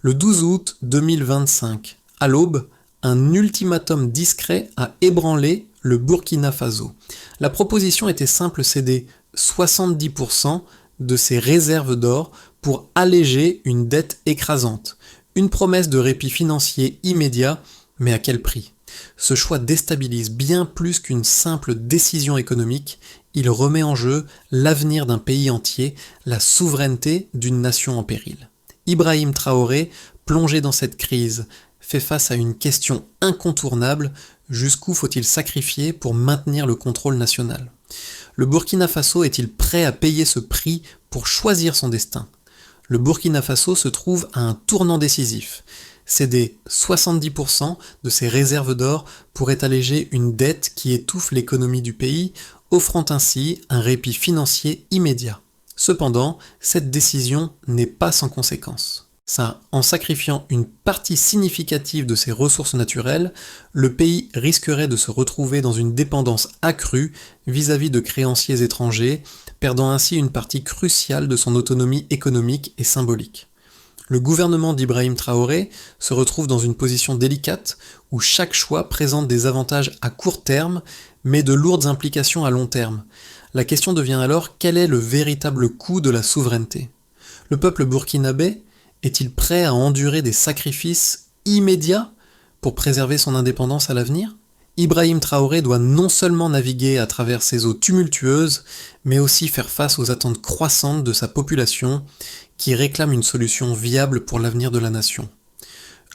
Le 12 août 2025, à l'aube, un ultimatum discret a ébranlé le Burkina Faso. La proposition était simple, céder 70% de ses réserves d'or pour alléger une dette écrasante. Une promesse de répit financier immédiat, mais à quel prix ? Ce choix déstabilise bien plus qu'une simple décision économique, il remet en jeu l'avenir d'un pays entier, la souveraineté d'une nation en péril. Ibrahim Traoré, plongé dans cette crise, fait face à une question incontournable, jusqu'où faut-il sacrifier pour maintenir le contrôle national ? Le Burkina Faso est-il prêt à payer ce prix pour choisir son destin ? Le Burkina Faso se trouve à un tournant décisif. Céder 70% de ses réserves d'or pourrait alléger une dette qui étouffe l'économie du pays, offrant ainsi un répit financier immédiat. Cependant, cette décision n'est pas sans conséquences. En sacrifiant une partie significative de ses ressources naturelles, le pays risquerait de se retrouver dans une dépendance accrue vis-à-vis de créanciers étrangers, perdant ainsi une partie cruciale de son autonomie économique et symbolique. Le gouvernement d'Ibrahim Traoré se retrouve dans une position délicate où chaque choix présente des avantages à court terme, mais de lourdes implications à long terme. La question devient alors quel est le véritable coût de la souveraineté ? Le peuple burkinabé est-il prêt à endurer des sacrifices immédiats pour préserver son indépendance à l'avenir ? Ibrahim Traoré doit non seulement naviguer à travers ces eaux tumultueuses, mais aussi faire face aux attentes croissantes de sa population qui réclame une solution viable pour l'avenir de la nation.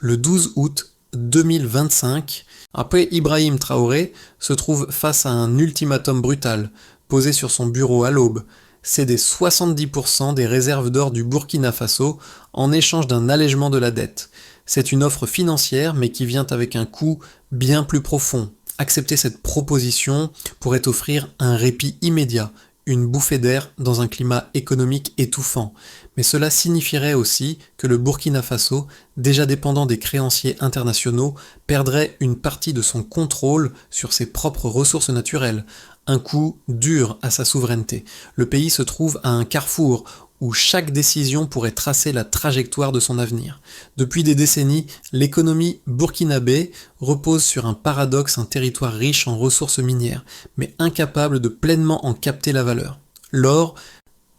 Le 12 août 2025, après Ibrahim Traoré se trouve face à un ultimatum brutal, posé sur son bureau à l'aube, céder 70% des réserves d'or du Burkina Faso en échange d'un allègement de la dette. C'est une offre financière mais qui vient avec un coût bien plus profond. Accepter cette proposition pourrait offrir un répit immédiat, une bouffée d'air dans un climat économique étouffant. Mais cela signifierait aussi que le Burkina Faso, déjà dépendant des créanciers internationaux, perdrait une partie de son contrôle sur ses propres ressources naturelles. Un coup dur à sa souveraineté. Le pays se trouve à un carrefour où chaque décision pourrait tracer la trajectoire de son avenir. Depuis des décennies, l'économie burkinabé repose sur un paradoxe, un territoire riche en ressources minières, mais incapable de pleinement en capter la valeur. L'or,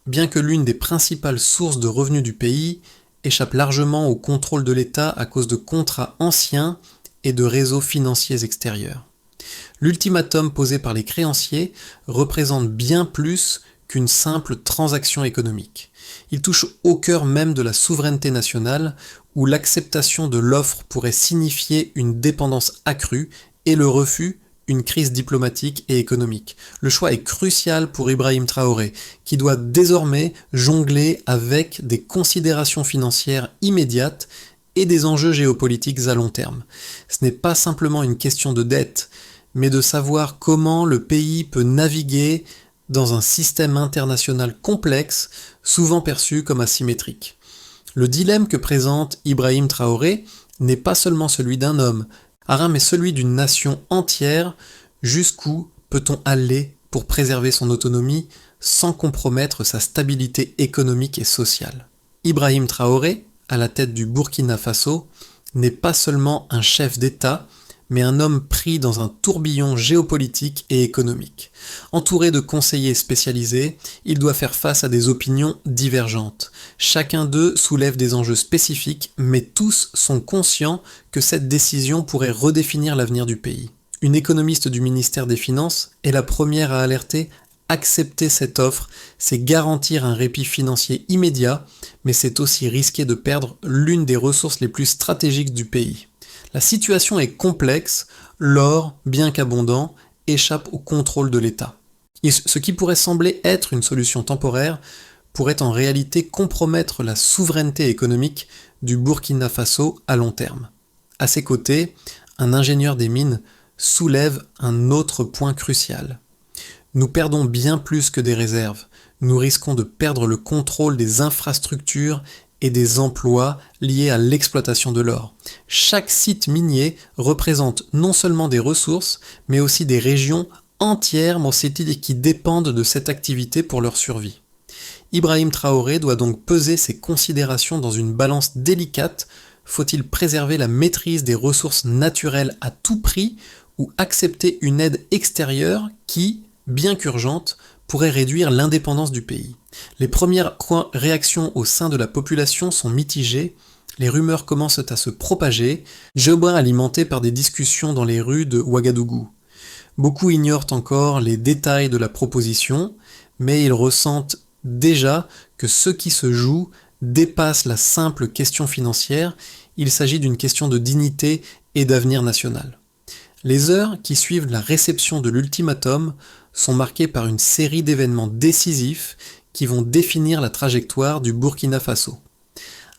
bien que l'une des principales sources de revenus du pays, échappe largement au contrôle de l'État à cause de contrats anciens et de réseaux financiers extérieurs. L'ultimatum posé par les créanciers représente bien plus qu'une simple transaction économique. Il touche au cœur même de la souveraineté nationale, où l'acceptation de l'offre pourrait signifier une dépendance accrue et le refus, une crise diplomatique et économique. Le choix est crucial pour Ibrahim Traoré, qui doit désormais jongler avec des considérations financières immédiates et des enjeux géopolitiques à long terme. Ce n'est pas simplement une question de dette, mais de savoir comment le pays peut naviguer dans un système international complexe, souvent perçu comme asymétrique. Le dilemme que présente Ibrahim Traoré n'est pas seulement celui d'un homme, mais celui d'une nation entière. Jusqu'où peut-on aller pour préserver son autonomie sans compromettre sa stabilité économique et sociale ? Ibrahim Traoré, à la tête du Burkina Faso, n'est pas seulement un chef d'État, mais un homme pris dans un tourbillon géopolitique et économique. Entouré de conseillers spécialisés, il doit faire face à des opinions divergentes. Chacun d'eux soulève des enjeux spécifiques, mais tous sont conscients que cette décision pourrait redéfinir l'avenir du pays. Une économiste du ministère des Finances est la première à alerter: accepter cette offre, c'est garantir un répit financier immédiat, mais c'est aussi risquer de perdre l'une des ressources les plus stratégiques du pays. La situation est complexe, l'or, bien qu'abondant, échappe au contrôle de l'État. Et ce qui pourrait sembler être une solution temporaire pourrait en réalité compromettre la souveraineté économique du Burkina Faso à long terme. À ses côtés, un ingénieur des mines soulève un autre point crucial. Nous perdons bien plus que des réserves. Nous risquons de perdre le contrôle des infrastructures et des emplois liés à l'exploitation de l'or. Chaque site minier représente non seulement des ressources, mais aussi des régions entières qui dépendent de cette activité pour leur survie. Ibrahim Traoré doit donc peser ses considérations dans une balance délicate. Faut-il préserver la maîtrise des ressources naturelles à tout prix ou accepter une aide extérieure qui, bien qu'urgente, pourrait réduire l'indépendance du pays? Les premières réactions au sein de la population sont mitigées. Les rumeurs commencent à se propager, alimentées par des discussions dans les rues de Ouagadougou. Beaucoup ignorent encore les détails de la proposition, mais ils ressentent déjà que ce qui se joue dépasse la simple question financière. Il s'agit d'une question de dignité et d'avenir national. Les heures qui suivent la réception de l'ultimatum sont marquées par une série d'événements décisifs qui vont définir la trajectoire du Burkina Faso.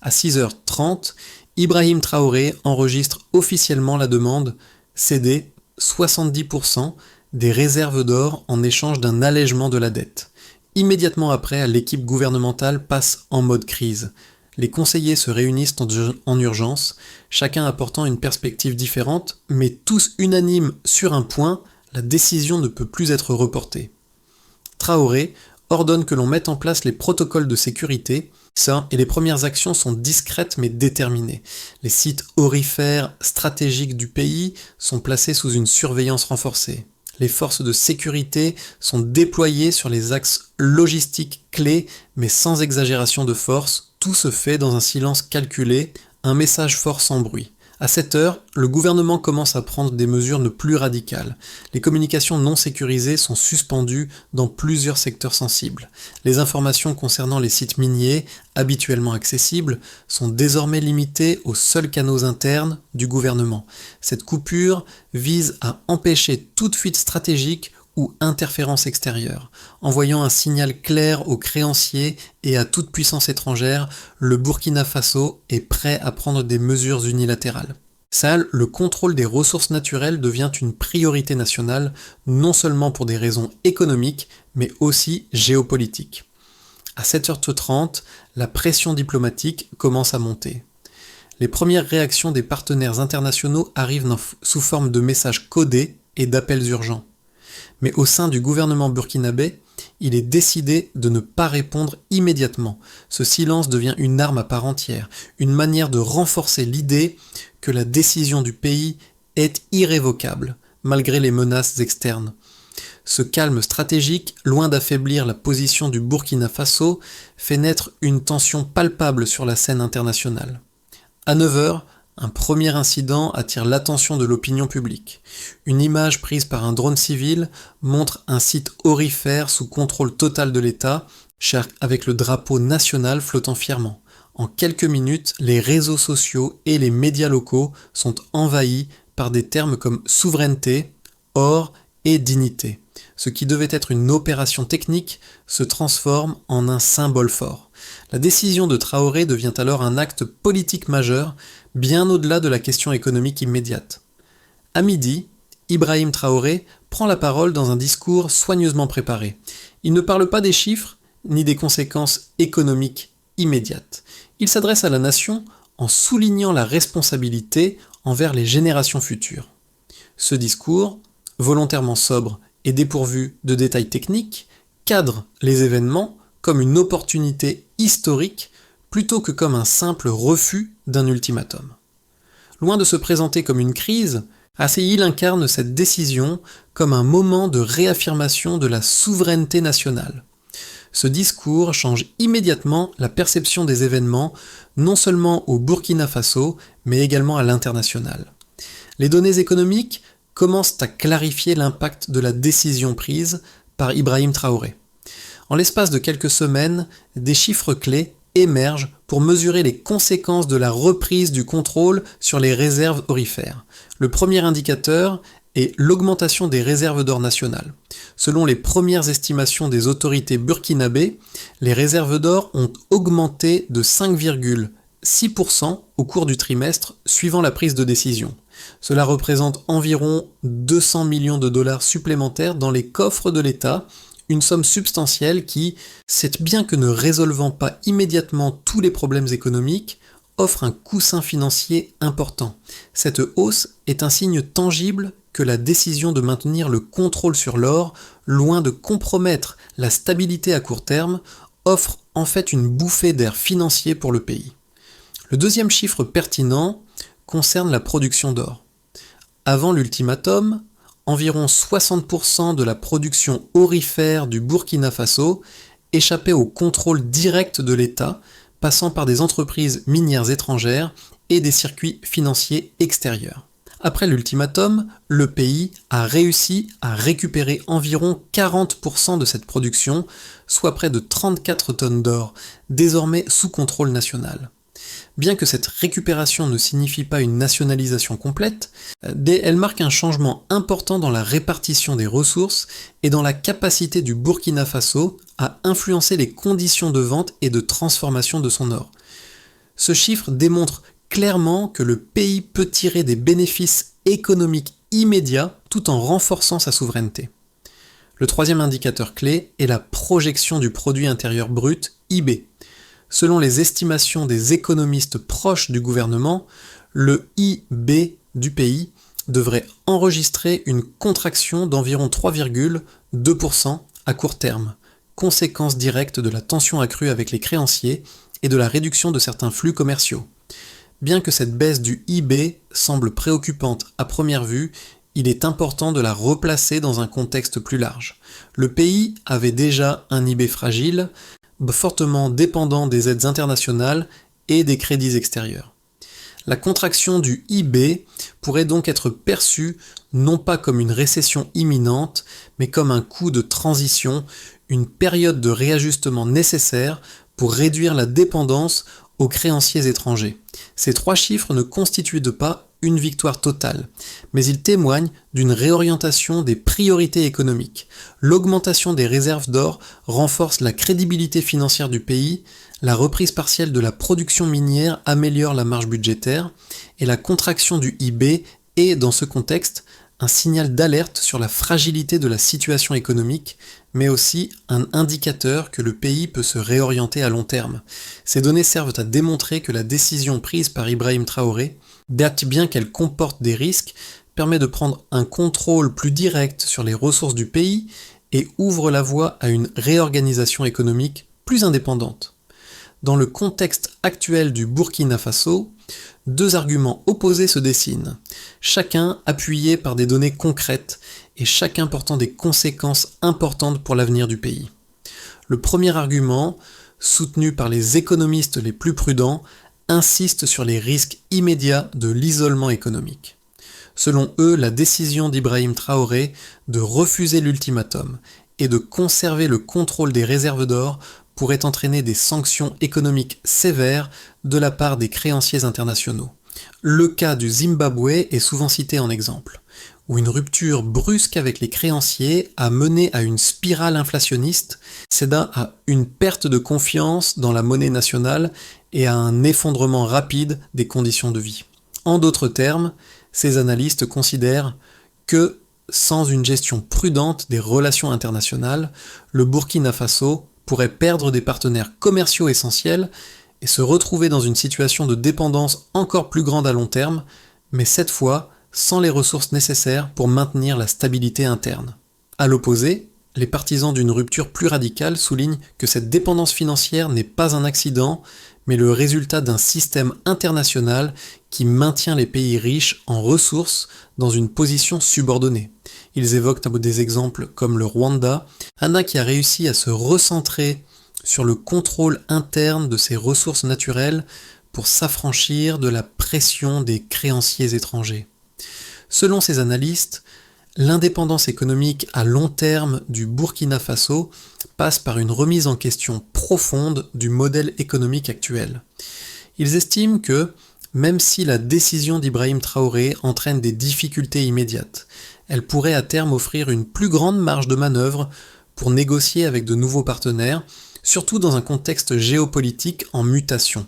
À 6h30, Ibrahim Traoré enregistre officiellement la demande céder 70% des réserves d'or en échange d'un allègement de la dette. Immédiatement après, l'équipe gouvernementale passe en mode crise. Les conseillers se réunissent en urgence, chacun apportant une perspective différente, mais tous unanimes sur un point, la décision ne peut plus être reportée. Traoré ordonne que l'on mette en place les protocoles de sécurité, et les premières actions sont discrètes mais déterminées. Les sites aurifères stratégiques du pays sont placés sous une surveillance renforcée. Les forces de sécurité sont déployées sur les axes logistiques clés, mais sans exagération de force. Tout se fait dans un silence calculé, un message fort sans bruit. À cette heure, le gouvernement commence à prendre des mesures plus radicales. Les communications non sécurisées sont suspendues dans plusieurs secteurs sensibles. Les informations concernant les sites miniers, habituellement accessibles, sont désormais limitées aux seuls canaux internes du gouvernement. Cette coupure vise à empêcher toute fuite stratégique ou interférence extérieure. Envoyant un signal clair aux créanciers et à toute puissance étrangère, le Burkina Faso est prêt à prendre des mesures unilatérales. Le contrôle des ressources naturelles devient une priorité nationale, non seulement pour des raisons économiques, mais aussi géopolitiques. À 7h30, la pression diplomatique commence à monter. Les premières réactions des partenaires internationaux arrivent sous forme de messages codés et d'appels urgents. Mais au sein du gouvernement burkinabé, il est décidé de ne pas répondre immédiatement. Ce silence devient une arme à part entière, une manière de renforcer l'idée que la décision du pays est irrévocable, malgré les menaces externes. Ce calme stratégique, loin d'affaiblir la position du Burkina Faso, fait naître une tension palpable sur la scène internationale. À 9h, un premier incident attire l'attention de l'opinion publique. Une image prise par un drone civil montre un site aurifère sous contrôle total de l'État, avec le drapeau national flottant fièrement. En quelques minutes, les réseaux sociaux et les médias locaux sont envahis par des termes comme souveraineté, or et dignité. Ce qui devait être une opération technique se transforme en un symbole fort. La décision de Traoré devient alors un acte politique majeur, bien au-delà de la question économique immédiate. À midi, Ibrahim Traoré prend la parole dans un discours soigneusement préparé. Il ne parle pas des chiffres ni des conséquences économiques immédiates. Il s'adresse à la nation en soulignant la responsabilité envers les générations futures. Ce discours, volontairement sobre et dépourvu de détails techniques, cadre les événements comme une opportunité historique plutôt que comme un simple refus d'un ultimatum. Loin de se présenter comme une crise, il incarne cette décision comme un moment de réaffirmation de la souveraineté nationale. Ce discours change immédiatement la perception des événements, non seulement au Burkina Faso, mais également à l'international. Les données économiques commencent à clarifier l'impact de la décision prise par Ibrahim Traoré. En l'espace de quelques semaines, des chiffres clés émergent pour mesurer les conséquences de la reprise du contrôle sur les réserves aurifères. Le premier indicateur est l'augmentation des réserves d'or nationales. Selon les premières estimations des autorités burkinabées, les réserves d'or ont augmenté de 5,6% au cours du trimestre suivant la prise de décision. Cela représente environ 200 millions de dollars supplémentaires dans les coffres de l'État, une somme substantielle qui, c'est bien que ne résolvant pas immédiatement tous les problèmes économiques, offre un coussin financier important. Cette hausse est un signe tangible que la décision de maintenir le contrôle sur l'or, loin de compromettre la stabilité à court terme, offre en fait une bouffée d'air financier pour le pays. Le deuxième chiffre pertinent concerne la production d'or. Avant l'ultimatum, environ 60% de la production aurifère du Burkina Faso échappait au contrôle direct de l'État, passant par des entreprises minières étrangères et des circuits financiers extérieurs. Après l'ultimatum, le pays a réussi à récupérer environ 40% de cette production, soit près de 34 tonnes d'or, désormais sous contrôle national. Bien que cette récupération ne signifie pas une nationalisation complète, elle marque un changement important dans la répartition des ressources et dans la capacité du Burkina Faso à influencer les conditions de vente et de transformation de son or. Ce chiffre démontre clairement que le pays peut tirer des bénéfices économiques immédiats tout en renforçant sa souveraineté. Le troisième indicateur clé est la projection du produit intérieur brut, IB. Selon les estimations des économistes proches du gouvernement, le IB du pays devrait enregistrer une contraction d'environ 3,2% à court terme, conséquence directe de la tension accrue avec les créanciers et de la réduction de certains flux commerciaux. Bien que cette baisse du IB semble préoccupante à première vue, il est important de la replacer dans un contexte plus large. Le pays avait déjà un IB fragile, fortement dépendant des aides internationales et des crédits extérieurs. La contraction du IB pourrait donc être perçue non pas comme une récession imminente, mais comme un coup de transition, une période de réajustement nécessaire pour réduire la dépendance aux créanciers étrangers. Ces trois chiffres ne constituent pas une victoire totale, mais ils témoignent d'une réorientation des priorités économiques. L'augmentation des réserves d'or renforce la crédibilité financière du pays, la reprise partielle de la production minière améliore la marge budgétaire, et la contraction du IB est, dans ce contexte, un signal d'alerte sur la fragilité de la situation économique, mais aussi un indicateur que le pays peut se réorienter à long terme. Ces données servent à démontrer que la décision prise par Ibrahim Traoré, bien qu'elle comporte des risques, permet de prendre un contrôle plus direct sur les ressources du pays et ouvre la voie à une réorganisation économique plus indépendante. Dans le contexte actuel du Burkina Faso, deux arguments opposés se dessinent, chacun appuyé par des données concrètes et chacun portant des conséquences importantes pour l'avenir du pays. Le premier argument, soutenu par les économistes les plus prudents, insiste sur les risques immédiats de l'isolement économique. Selon eux, la décision d'Ibrahim Traoré de refuser l'ultimatum et de conserver le contrôle des réserves d'or pourrait entraîner des sanctions économiques sévères de la part des créanciers internationaux. Le cas du Zimbabwe est souvent cité en exemple, où une rupture brusque avec les créanciers a mené à une spirale inflationniste, cédant à une perte de confiance dans la monnaie nationale et à un effondrement rapide des conditions de vie. En d'autres termes, ces analystes considèrent que, sans une gestion prudente des relations internationales, le Burkina Faso pourrait perdre des partenaires commerciaux essentiels et se retrouver dans une situation de dépendance encore plus grande à long terme, mais cette fois sans les ressources nécessaires pour maintenir la stabilité interne. À l'opposé, les partisans d'une rupture plus radicale soulignent que cette dépendance financière n'est pas un accident, mais le résultat d'un système international qui maintient les pays riches en ressources dans une position subordonnée. Ils évoquent des exemples comme le Rwanda, qui a réussi à se recentrer sur le contrôle interne de ses ressources naturelles pour s'affranchir de la pression des créanciers étrangers. Selon ces analystes, l'indépendance économique à long terme du Burkina Faso passe par une remise en question profonde du modèle économique actuel. Ils estiment que, même si la décision d'Ibrahim Traoré entraîne des difficultés immédiates, elle pourrait à terme offrir une plus grande marge de manœuvre pour négocier avec de nouveaux partenaires, surtout dans un contexte géopolitique en mutation.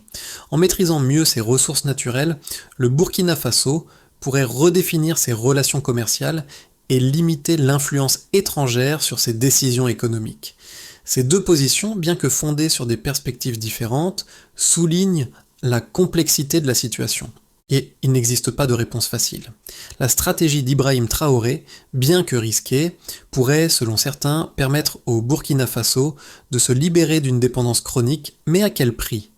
En maîtrisant mieux ses ressources naturelles, le Burkina Faso pourrait redéfinir ses relations commerciales et limiter l'influence étrangère sur ses décisions économiques. Ces deux positions, bien que fondées sur des perspectives différentes, soulignent la complexité de la situation. Et il n'existe pas de réponse facile. La stratégie d'Ibrahim Traoré, bien que risquée, pourrait, selon certains, permettre au Burkina Faso de se libérer d'une dépendance chronique, mais à quel prix ?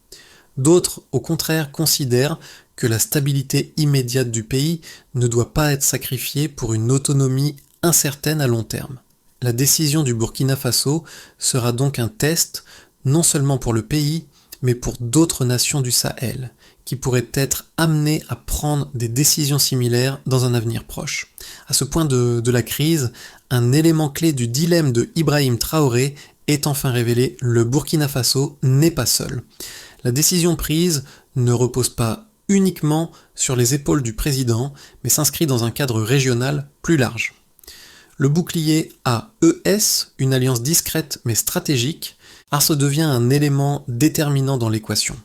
D'autres, au contraire, considèrent que la stabilité immédiate du pays ne doit pas être sacrifiée pour une autonomie incertaine à long terme. La décision du Burkina Faso sera donc un test, non seulement pour le pays, mais pour d'autres nations du Sahel, qui pourraient être amenées à prendre des décisions similaires dans un avenir proche. À ce point de la crise, un élément clé du dilemme de Ibrahim Traoré est enfin révélé, le Burkina Faso n'est pas seul. La décision prise ne repose pas uniquement sur les épaules du président, mais s'inscrit dans un cadre régional plus large. Le bouclier AES, une alliance discrète mais stratégique, devient un élément déterminant dans l'équation.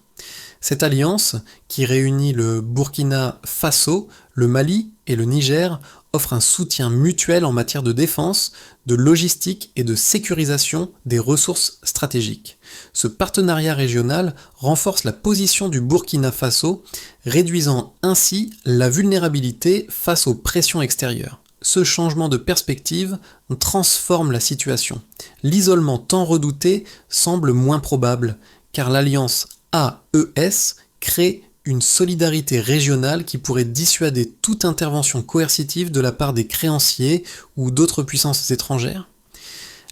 Cette alliance, qui réunit le Burkina Faso, le Mali et le Niger, offre un soutien mutuel en matière de défense, de logistique et de sécurisation des ressources stratégiques. Ce partenariat régional renforce la position du Burkina Faso, réduisant ainsi la vulnérabilité face aux pressions extérieures. Ce changement de perspective transforme la situation. L'isolement tant redouté semble moins probable, car l'alliance AES crée une solidarité régionale qui pourrait dissuader toute intervention coercitive de la part des créanciers ou d'autres puissances étrangères.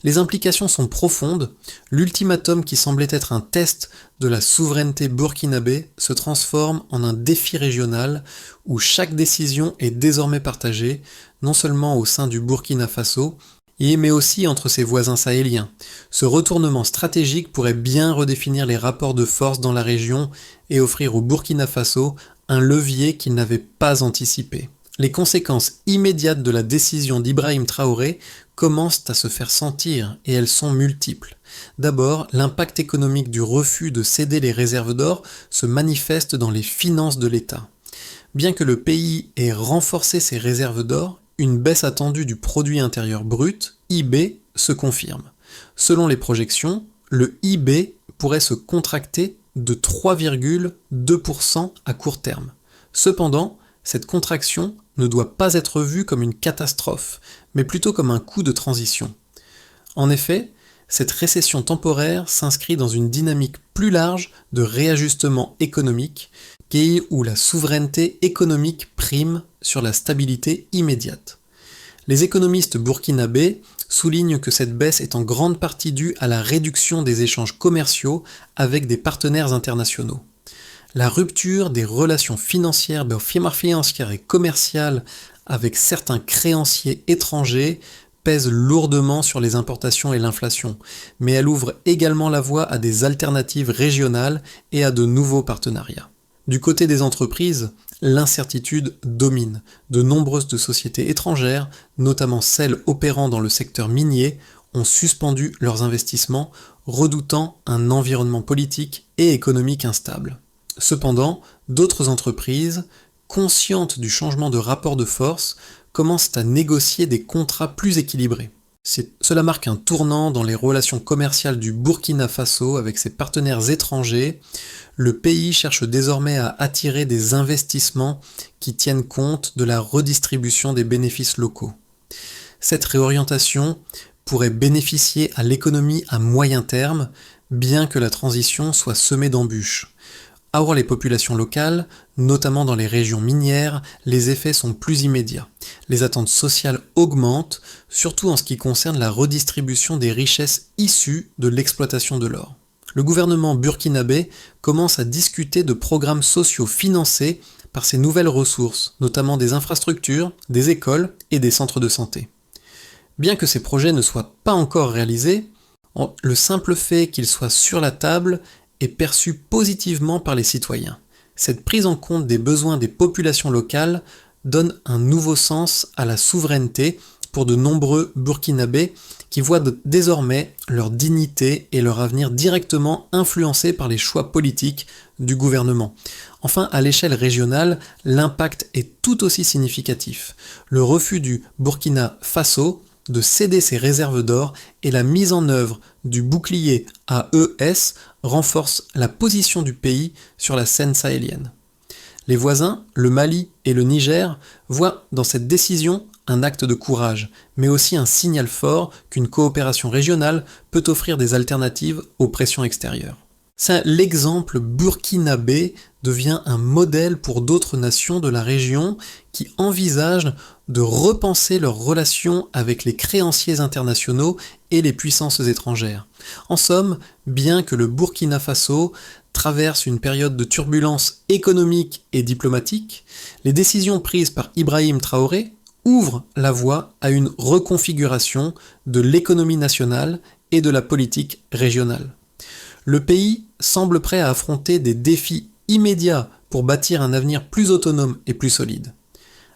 Les implications sont profondes, l'ultimatum qui semblait être un test de la souveraineté burkinabé se transforme en un défi régional où chaque décision est désormais partagée, non seulement au sein du Burkina Faso, mais aussi entre ses voisins sahéliens. Ce retournement stratégique pourrait bien redéfinir les rapports de force dans la région et offrir au Burkina Faso un levier qu'il n'avait pas anticipé. Les conséquences immédiates de la décision d'Ibrahim Traoré commencent à se faire sentir et elles sont multiples. D'abord, l'impact économique du refus de céder les réserves d'or se manifeste dans les finances de l'État. Bien que le pays ait renforcé ses réserves d'or, une baisse attendue du produit intérieur brut, IB, se confirme. Selon les projections, le IB pourrait se contracter de 3,2% à court terme. Cependant, cette contraction ne doit pas être vue comme une catastrophe, mais plutôt comme un coup de transition. En effet, cette récession temporaire s'inscrit dans une dynamique plus large de réajustement économique, où la souveraineté économique prime sur la stabilité immédiate. Les économistes burkinabés soulignent que cette baisse est en grande partie due à la réduction des échanges commerciaux avec des partenaires internationaux. La rupture des relations financières et commerciales avec certains créanciers étrangers pèse lourdement sur les importations et l'inflation, mais elle ouvre également la voie à des alternatives régionales et à de nouveaux partenariats. Du côté des entreprises, l'incertitude domine. De nombreuses sociétés étrangères, notamment celles opérant dans le secteur minier, ont suspendu leurs investissements, redoutant un environnement politique et économique instable. Cependant, d'autres entreprises, conscientes du changement de rapport de force, commencent à négocier des contrats plus équilibrés. Cela marque un tournant dans les relations commerciales du Burkina Faso avec ses partenaires étrangers. Le pays cherche désormais à attirer des investissements qui tiennent compte de la redistribution des bénéfices locaux. Cette réorientation pourrait bénéficier à l'économie à moyen terme, bien que la transition soit semée d'embûches. Pour les populations locales, notamment dans les régions minières, les effets sont plus immédiats. Les attentes sociales augmentent, surtout en ce qui concerne la redistribution des richesses issues de l'exploitation de l'or. Le gouvernement burkinabé commence à discuter de programmes sociaux financés par ces nouvelles ressources, notamment des infrastructures, des écoles et des centres de santé. Bien que ces projets ne soient pas encore réalisés, le simple fait qu'ils soient sur la table est perçu positivement par les citoyens. Cette prise en compte des besoins des populations locales donne un nouveau sens à la souveraineté pour de nombreux Burkinabés qui voient désormais leur dignité et leur avenir directement influencés par les choix politiques du gouvernement. Enfin, à l'échelle régionale, l'impact est tout aussi significatif. Le refus du Burkina Faso de céder ses réserves d'or et la mise en œuvre du bouclier AES renforce la position du pays sur la scène sahélienne. Les voisins, le Mali et le Niger, voient dans cette décision un acte de courage, mais aussi un signal fort qu'une coopération régionale peut offrir des alternatives aux pressions extérieures. L'exemple burkinabé devient un modèle pour d'autres nations de la région qui envisagent de repenser leurs relations avec les créanciers internationaux et les puissances étrangères. En somme, bien que le Burkina Faso traverse une période de turbulence économique et diplomatique, les décisions prises par Ibrahim Traoré ouvrent la voie à une reconfiguration de l'économie nationale et de la politique régionale. Le pays semble prêt à affronter des défis immédiats pour bâtir un avenir plus autonome et plus solide.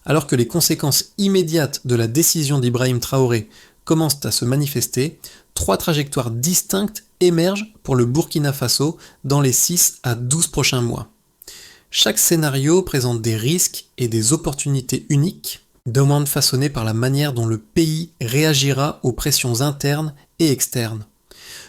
Alors que les conséquences immédiates de la décision d'Ibrahim Traoré commencent à se manifester, 3 trajectoires distinctes émergent pour le Burkina Faso dans les 6 à 12 prochains mois. Chaque scénario présente des risques et des opportunités uniques, demande façonnée par la manière dont le pays réagira aux pressions internes et externes.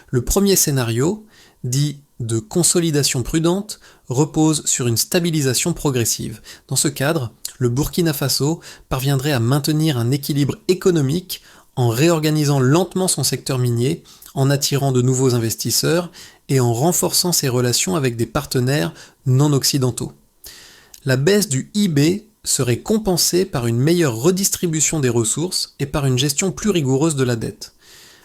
Le premier scénario, dit de consolidation prudente, repose sur une stabilisation progressive. Dans ce cadre, le Burkina Faso parviendrait à maintenir un équilibre économique en réorganisant lentement son secteur minier, en attirant de nouveaux investisseurs et en renforçant ses relations avec des partenaires non occidentaux. La baisse du IB serait compensée par une meilleure redistribution des ressources et par une gestion plus rigoureuse de la dette.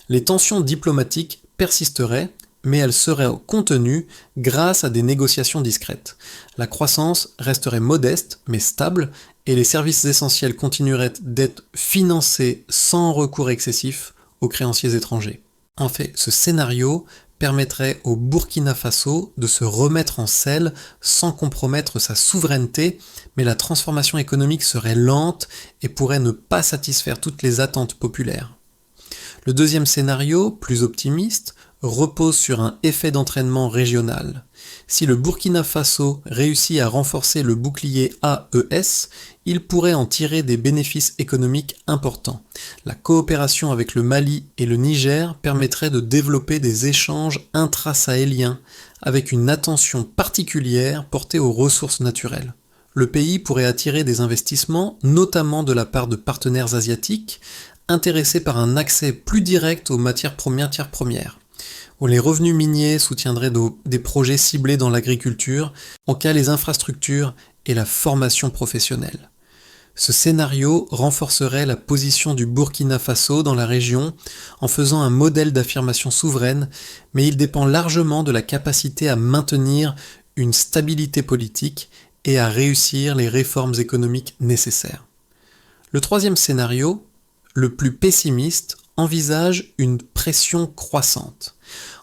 Les tensions diplomatiques persisteraient, mais elles seraient contenues grâce à des négociations discrètes. La croissance resterait modeste, mais stable, et les services essentiels continueraient d'être financés sans recours excessif aux créanciers étrangers. En fait, ce scénario permettrait au Burkina Faso de se remettre en selle sans compromettre sa souveraineté, mais la transformation économique serait lente et pourrait ne pas satisfaire toutes les attentes populaires. Le deuxième scénario, plus optimiste, repose sur un effet d'entraînement régional. Si le Burkina Faso réussit à renforcer le bouclier AES, il pourrait en tirer des bénéfices économiques importants. La coopération avec le Mali et le Niger permettrait de développer des échanges intra-sahéliens, avec une attention particulière portée aux ressources naturelles. Le pays pourrait attirer des investissements, notamment de la part de partenaires asiatiques, intéressés par un accès plus direct aux matières premières, où les revenus miniers soutiendraient des projets ciblés dans l'agriculture, en cas les infrastructures et la formation professionnelle. Ce scénario renforcerait la position du Burkina Faso dans la région en faisant un modèle d'affirmation souveraine, mais il dépend largement de la capacité à maintenir une stabilité politique et à réussir les réformes économiques nécessaires. Le troisième scénario, le plus pessimiste, envisage une pression croissante.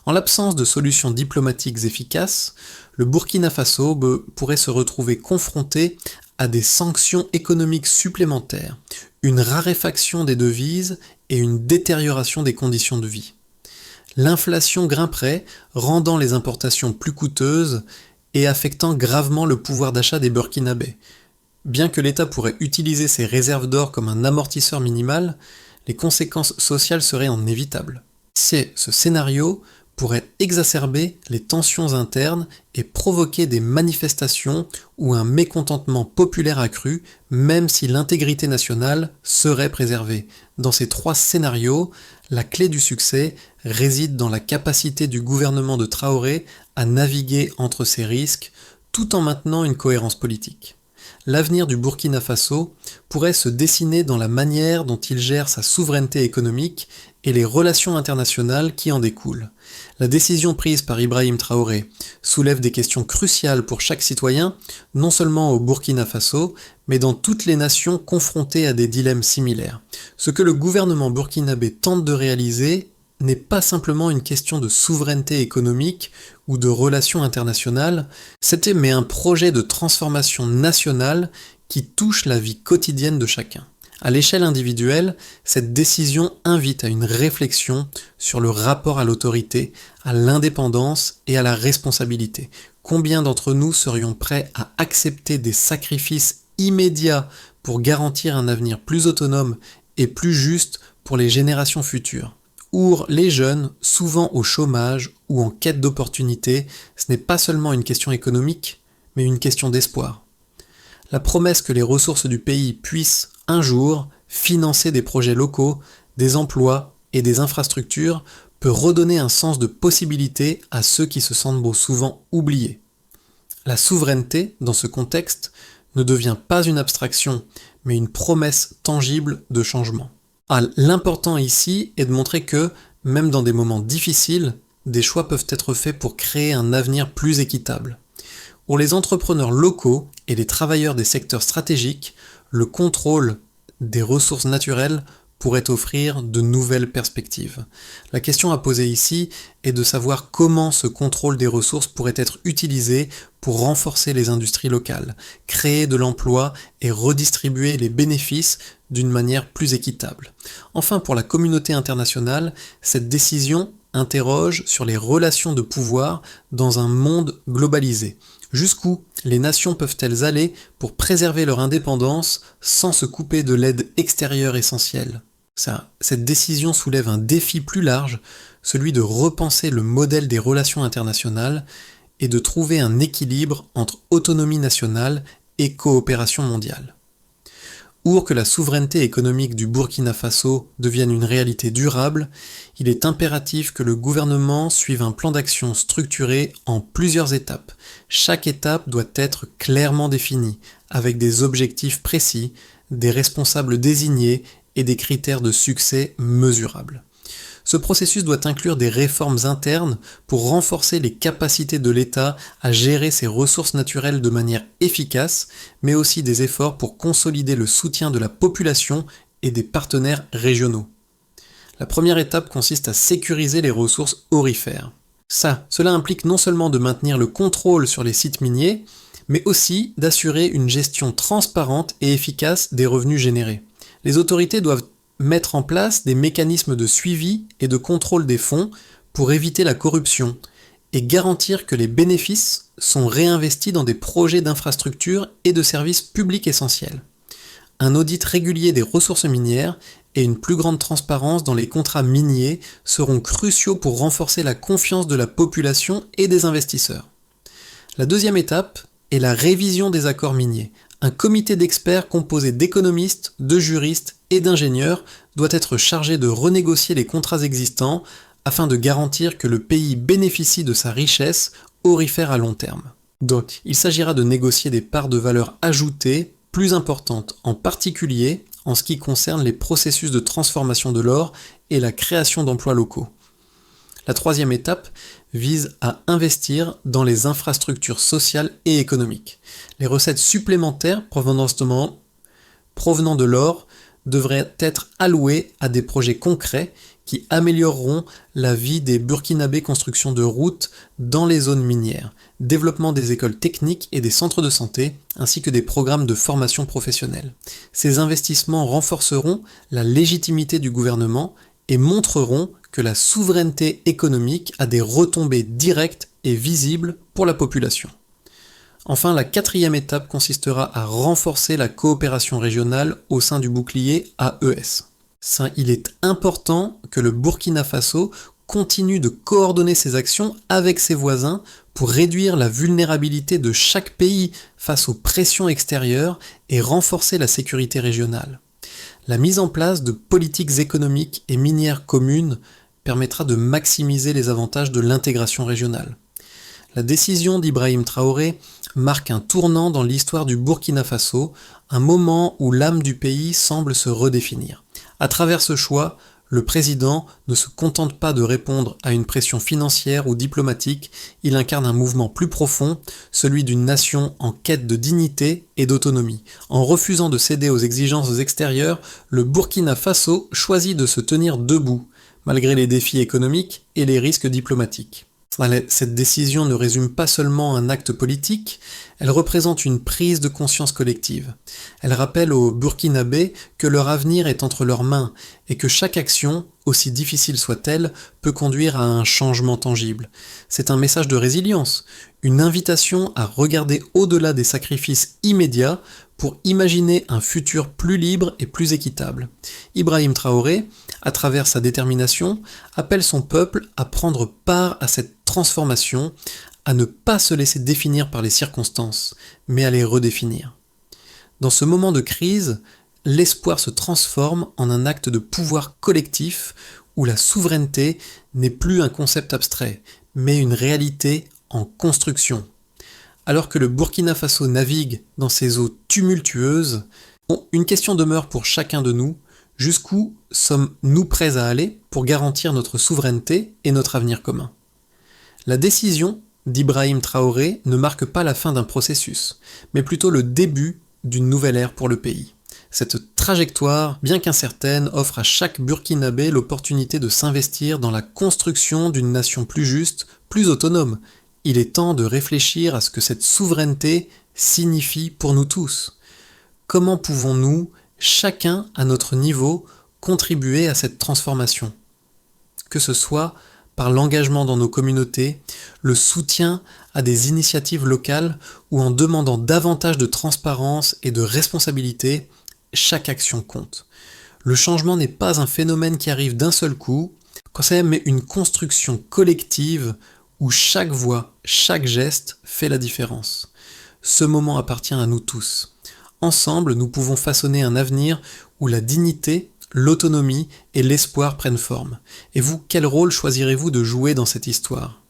En l'absence de solutions diplomatiques efficaces, le Burkina Faso pourrait se retrouver confronté à des sanctions économiques supplémentaires, une raréfaction des devises et une détérioration des conditions de vie. L'inflation grimperait, rendant les importations plus coûteuses et affectant gravement le pouvoir d'achat des Burkinabés. Bien que l'État pourrait utiliser ses réserves d'or comme un amortisseur minimal, les conséquences sociales seraient inévitables. Ce scénario pourrait exacerber les tensions internes et provoquer des manifestations ou un mécontentement populaire accru, même si l'intégrité nationale serait préservée. Dans ces 3 scénarios, la clé du succès réside dans la capacité du gouvernement de Traoré à naviguer entre ces risques, tout en maintenant une cohérence politique. L'avenir du Burkina Faso pourrait se dessiner dans la manière dont il gère sa souveraineté économique et les relations internationales qui en découlent. La décision prise par Ibrahim Traoré soulève des questions cruciales pour chaque citoyen, non seulement au Burkina Faso, mais dans toutes les nations confrontées à des dilemmes similaires. Ce que le gouvernement burkinabé tente de réaliser n'est pas simplement une question de souveraineté économique ou de relations internationales, mais un projet de transformation nationale qui touche la vie quotidienne de chacun. À l'échelle individuelle, cette décision invite à une réflexion sur le rapport à l'autorité, à l'indépendance et à la responsabilité. Combien d'entre nous serions prêts à accepter des sacrifices immédiats pour garantir un avenir plus autonome et plus juste pour les générations futures ? Pour les jeunes, souvent au chômage ou en quête d'opportunités, ce n'est pas seulement une question économique, mais une question d'espoir. La promesse que les ressources du pays puissent, un jour, financer des projets locaux, des emplois et des infrastructures peut redonner un sens de possibilité à ceux qui se sentent souvent oubliés. La souveraineté, dans ce contexte, ne devient pas une abstraction, mais une promesse tangible de changement. L'important ici est de montrer que, même dans des moments difficiles, des choix peuvent être faits pour créer un avenir plus équitable. Pour les entrepreneurs locaux et les travailleurs des secteurs stratégiques, le contrôle des ressources naturelles pourrait offrir de nouvelles perspectives. La question à poser ici est de savoir comment ce contrôle des ressources pourrait être utilisé pour renforcer les industries locales, créer de l'emploi et redistribuer les bénéfices d'une manière plus équitable. Enfin, pour la communauté internationale, cette décision interroge sur les relations de pouvoir dans un monde globalisé. Jusqu'où les nations peuvent-elles aller pour préserver leur indépendance sans se couper de l'aide extérieure essentielle ? Cette décision soulève un défi plus large, celui de repenser le modèle des relations internationales et de trouver un équilibre entre autonomie nationale et coopération mondiale. Pour que la souveraineté économique du Burkina Faso devienne une réalité durable, il est impératif que le gouvernement suive un plan d'action structuré en plusieurs étapes. Chaque étape doit être clairement définie, avec des objectifs précis, des responsables désignés et des critères de succès mesurables. Ce processus doit inclure des réformes internes pour renforcer les capacités de l'État à gérer ses ressources naturelles de manière efficace, mais aussi des efforts pour consolider le soutien de la population et des partenaires régionaux. La première étape consiste à sécuriser les ressources aurifères. Cela implique non seulement de maintenir le contrôle sur les sites miniers, mais aussi d'assurer une gestion transparente et efficace des revenus générés. Les autorités doivent mettre en place des mécanismes de suivi et de contrôle des fonds pour éviter la corruption et garantir que les bénéfices sont réinvestis dans des projets d'infrastructures et de services publics essentiels. Un audit régulier des ressources minières et une plus grande transparence dans les contrats miniers seront cruciaux pour renforcer la confiance de la population et des investisseurs. La deuxième étape est la révision des accords miniers. Un comité d'experts composé d'économistes, de juristes et d'ingénieurs doit être chargé de renégocier les contrats existants afin de garantir que le pays bénéficie de sa richesse aurifère à long terme. Donc, il s'agira de négocier des parts de valeur ajoutée plus importantes, en particulier en ce qui concerne les processus de transformation de l'or et la création d'emplois locaux. La troisième étape vise à investir dans les infrastructures sociales et économiques. Les recettes supplémentaires provenant de l'or devraient être allouées à des projets concrets qui amélioreront la vie des Burkinabés, construction de routes dans les zones minières, développement des écoles techniques et des centres de santé, ainsi que des programmes de formation professionnelle. Ces investissements renforceront la légitimité du gouvernement et montreront que la souveraineté économique a des retombées directes et visibles pour la population. Enfin, la quatrième étape consistera à renforcer la coopération régionale au sein du bouclier AES. Il est important que le Burkina Faso continue de coordonner ses actions avec ses voisins pour réduire la vulnérabilité de chaque pays face aux pressions extérieures et renforcer la sécurité régionale. La mise en place de politiques économiques et minières communes permettra de maximiser les avantages de l'intégration régionale. La décision d'Ibrahim Traoré marque un tournant dans l'histoire du Burkina Faso, un moment où l'âme du pays semble se redéfinir. À travers ce choix, le président ne se contente pas de répondre à une pression financière ou diplomatique, il incarne un mouvement plus profond, celui d'une nation en quête de dignité et d'autonomie. En refusant de céder aux exigences extérieures, le Burkina Faso choisit de se tenir debout, malgré les défis économiques et les risques diplomatiques. Cette décision ne résume pas seulement un acte politique, elle représente une prise de conscience collective. Elle rappelle aux Burkinabés que leur avenir est entre leurs mains et que chaque action, aussi difficile soit-elle, peut conduire à un changement tangible. C'est un message de résilience, une invitation à regarder au-delà des sacrifices immédiats pour imaginer un futur plus libre et plus équitable. Ibrahim Traoré, à travers sa détermination, appelle son peuple à prendre part à cette transformation, à ne pas se laisser définir par les circonstances, mais à les redéfinir. Dans ce moment de crise, l'espoir se transforme en un acte de pouvoir collectif où la souveraineté n'est plus un concept abstrait, mais une réalité en construction. Alors que le Burkina Faso navigue dans ces eaux tumultueuses, une question demeure pour chacun de nous: jusqu'où sommes-nous prêts à aller pour garantir notre souveraineté et notre avenir commun? La décision d'Ibrahim Traoré ne marque pas la fin d'un processus, mais plutôt le début d'une nouvelle ère pour le pays. Cette trajectoire, bien qu'incertaine, offre à chaque Burkinabé l'opportunité de s'investir dans la construction d'une nation plus juste, plus autonome. Il est temps de réfléchir à ce que cette souveraineté signifie pour nous tous. Comment pouvons-nous, chacun à notre niveau, contribuer à cette transformation? Que ce soit par l'engagement dans nos communautés, le soutien à des initiatives locales ou en demandant davantage de transparence et de responsabilité, chaque action compte. Le changement n'est pas un phénomène qui arrive d'un seul coup, c'est même une construction collective où chaque voix, chaque geste fait la différence. Ce moment appartient à nous tous. Ensemble, nous pouvons façonner un avenir où la dignité, l'autonomie et l'espoir prennent forme. Et vous, quel rôle choisirez-vous de jouer dans cette histoire ?